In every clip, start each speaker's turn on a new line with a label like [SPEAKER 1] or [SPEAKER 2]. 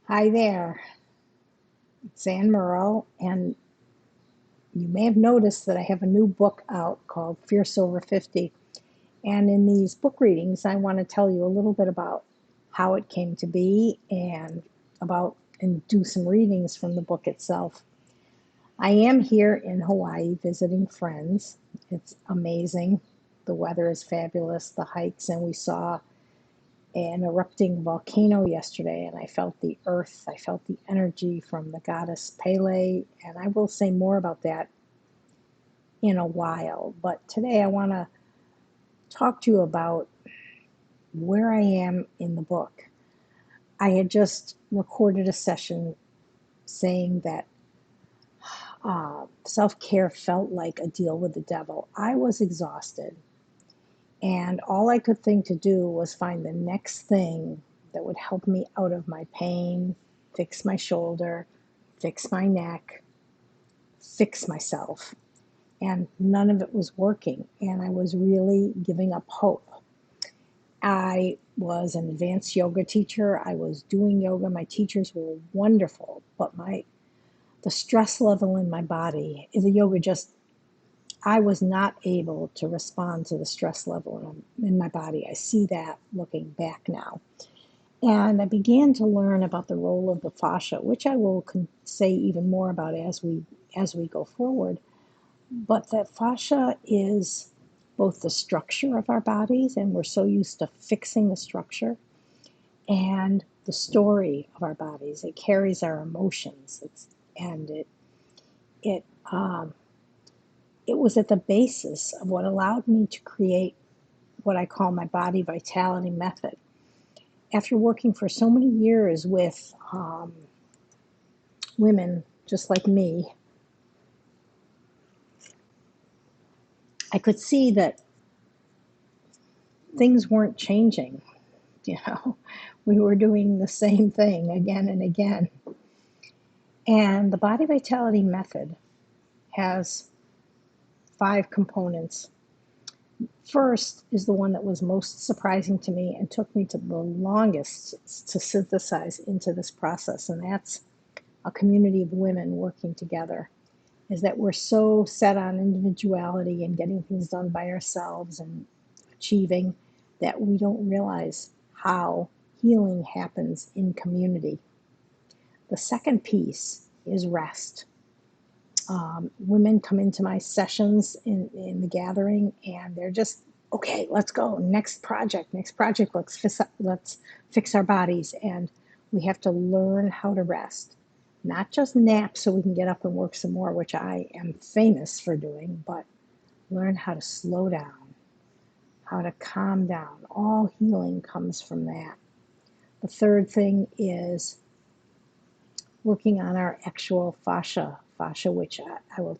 [SPEAKER 1] Hi there, it's AnnMerle, and you may have noticed that I have a new book out called FierceOver50. And in these book readings, I want to tell you a little bit about how it came to be and do some readings from the book itself. I am here in Hawaii visiting friends. It's amazing. The weather is fabulous, the hikes, and we saw an erupting volcano yesterday, and I felt the earth, I felt the energy from the goddess Pele, and I will say more about that in a while. But today I want to talk to you about where I am in the book. I had just recorded a session saying that self care felt like a deal with the devil. I was exhausted, and all I could think to do was find the next thing that would help me out of my pain, fix my shoulder, fix my neck, fix myself. And none of it was working. And I was really giving up hope. I was an advanced yoga teacher. I was doing yoga. My teachers were wonderful, but the stress level in my body, the yoga just, I was not able to respond to the stress level in my body. I see that looking back now. And I began to learn about the role of the fascia, which I will say even more about as we go forward. But that fascia is both the structure of our bodies, and we're so used to fixing the structure, and the story of our bodies. It carries our emotions. And it um, it was at the basis of what allowed me to create what I call my body vitality method. After working for so many years with women just like me, I could see that things weren't changing. You know, we were doing the same thing again and again. And the body vitality method has 5 components. First is the one that was most surprising to me and took me to the longest to synthesize into this process, and that's a community of women working together. Is that we're so set on individuality and getting things done by ourselves and achieving that we don't realize how healing happens in community. The second piece is rest. Women come into my sessions in the gathering, and they're just, okay, let's go, next project, let's fix our bodies. And we have to learn how to rest, not just nap so we can get up and work some more, which I am famous for doing, but learn how to slow down, how to calm down. All healing comes from that. The third thing is working on our actual fascia, which I will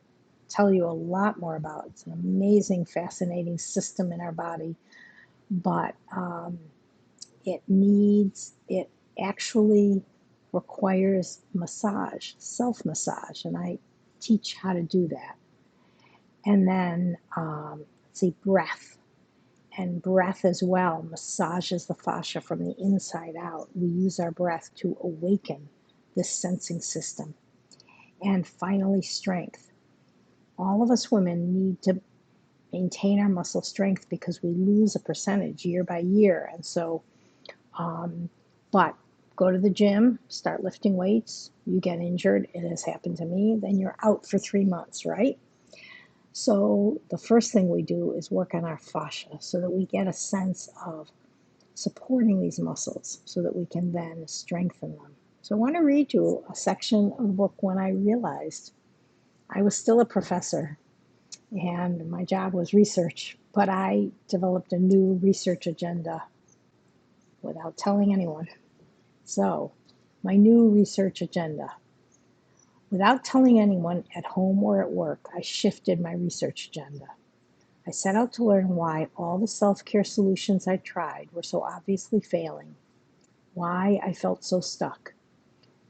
[SPEAKER 1] tell you a lot more about. It's an amazing, fascinating system in our body, but it actually requires massage, self massage, and I teach how to do that. And then, let's see, breath. And breath as well massages the fascia from the inside out. We use our breath to awaken this sensing system. And finally, strength. All of us women need to maintain our muscle strength because we lose a percentage year by year. And so, but go to the gym, start lifting weights, you get injured, it has happened to me, then you're out for 3 months, right? So the first thing we do is work on our fascia so that we get a sense of supporting these muscles so that we can then strengthen them. So I want to read you a section of the book when I realized I was still a professor and my job was research, but I developed a new research agenda without telling anyone. So, my new research agenda. Without telling anyone at home or at work, I shifted my research agenda. I set out to learn why all the self-care solutions I tried were so obviously failing, why I felt so stuck,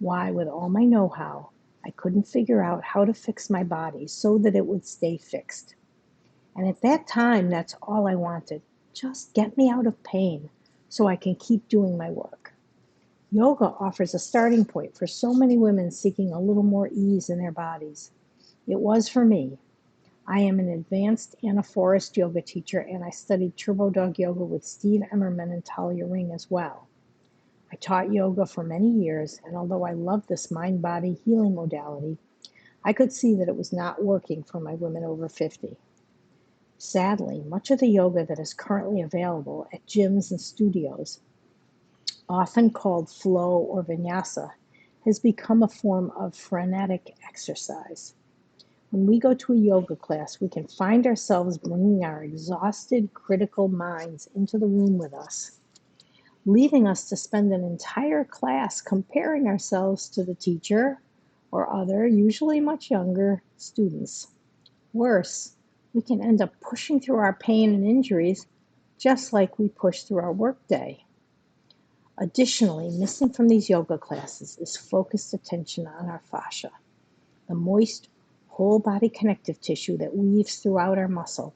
[SPEAKER 1] why with all my know-how, I couldn't figure out how to fix my body so that it would stay fixed. And at that time, that's all I wanted. Just get me out of pain so I can keep doing my work. Yoga offers a starting point for so many women seeking a little more ease in their bodies. It was for me. I am an advanced Anna Forrest yoga teacher, and I studied Turbo Dog Yoga with Steve Emmerman and Talia Ring as well. I taught yoga for many years, and although I love this mind-body healing modality, I could see that it was not working for my women over 50. Sadly, much of the yoga that is currently available at gyms and studios, often called flow or vinyasa, has become a form of frenetic exercise. When we go to a yoga class, we can find ourselves bringing our exhausted, critical minds into the room with us, leaving us to spend an entire class comparing ourselves to the teacher or other, usually much younger, students. Worse, we can end up pushing through our pain and injuries just like we push through our workday. Additionally, missing from these yoga classes is focused attention on our fascia, the moist, whole body connective tissue that weaves throughout our muscle.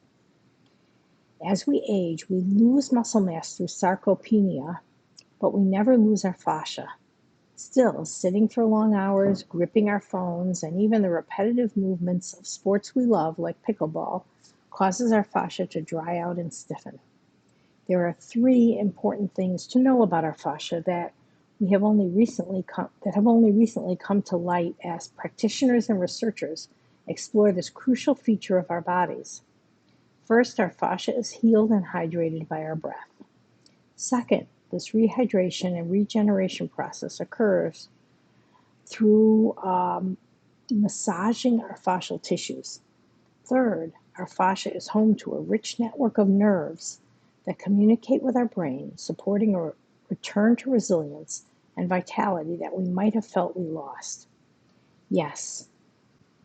[SPEAKER 1] As we age, we lose muscle mass through sarcopenia, but we never lose our fascia. Still, sitting for long hours, gripping our phones, and even the repetitive movements of sports we love, like pickleball, causes our fascia to dry out and stiffen. There are 3 important things to know about our fascia that have only recently come to light as practitioners and researchers explore this crucial feature of our bodies. First, our fascia is healed and hydrated by our breath. Second, this rehydration and regeneration process occurs through massaging our fascial tissues. Third, our fascia is home to a rich network of nerves that communicate with our brain, supporting a return to resilience and vitality that we might have felt we lost. Yes,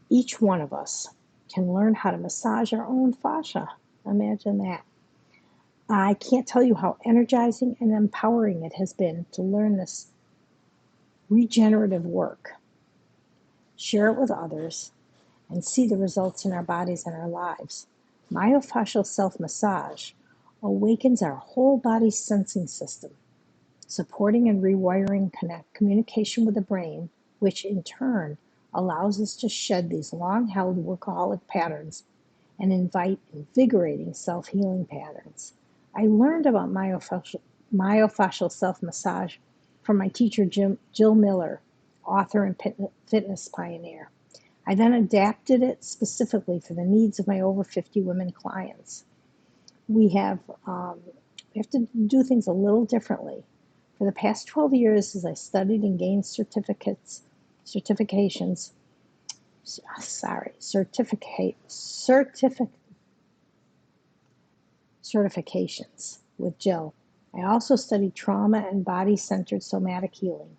[SPEAKER 1] each one of us can learn how to massage our own fascia. Imagine that. I can't tell you how energizing and empowering it has been to learn this regenerative work, share it with others, and see the results in our bodies and our lives. Myo-fascial self-massage awakens our whole body sensing system, supporting and rewiring communication with the brain, which in turn allows us to shed these long-held workaholic patterns and invite invigorating self-healing patterns. I learned about myofascial self-massage from my teacher, Jill Miller, author and fitness pioneer. I then adapted it specifically for the needs of my over 50 women clients. We have to do things a little differently. For the past 12 years, as I studied and gained certifications with Jill, I also studied trauma and body-centered somatic healing.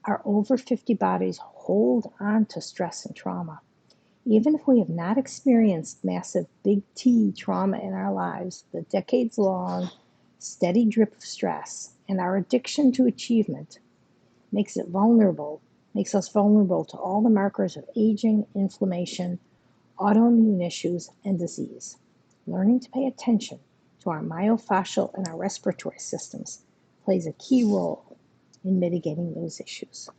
[SPEAKER 1] Our over 50 bodies hold on to stress and trauma. Even if we have not experienced massive big T trauma in our lives, the decades-long steady drip of stress and our addiction to achievement makes us vulnerable to all the markers of aging, inflammation, autoimmune issues, and disease. Learning to pay attention to our myofascial and our respiratory systems plays a key role in mitigating those issues.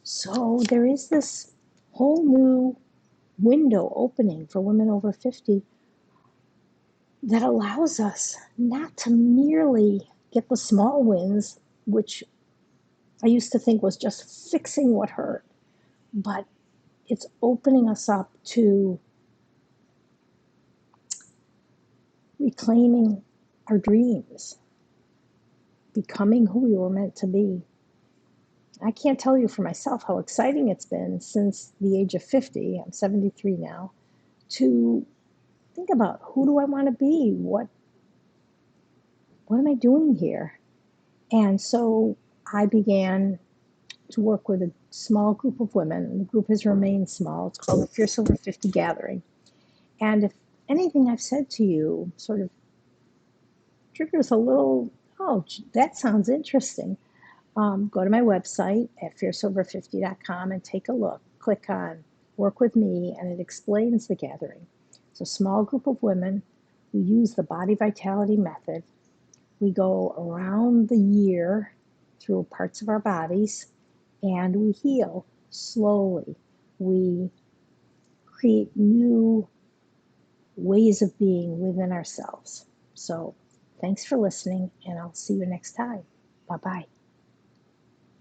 [SPEAKER 1] So there is this whole new window opening for women over 50 that allows us not to merely get the small wins, which I used to think was just fixing what hurt, but it's opening us up to reclaiming our dreams, becoming who we were meant to be. I can't tell you for myself how exciting it's been since the age of 50, I'm 73 now, to think about who do I want to be? What am I doing here? And so I began to work with a small group of women, and the group has remained small. It's called the FierceOver50 Gathering. And if anything I've said to you sort of triggers a little, oh, that sounds interesting, go to my website at FierceOver50.com and take a look. Click on Work With Me, and it explains the gathering. It's a small group of women. We use the body vitality method. We go around the year through parts of our bodies, and we heal slowly. We create new ways of being within ourselves. So thanks for listening, and I'll see you next time. Bye-bye.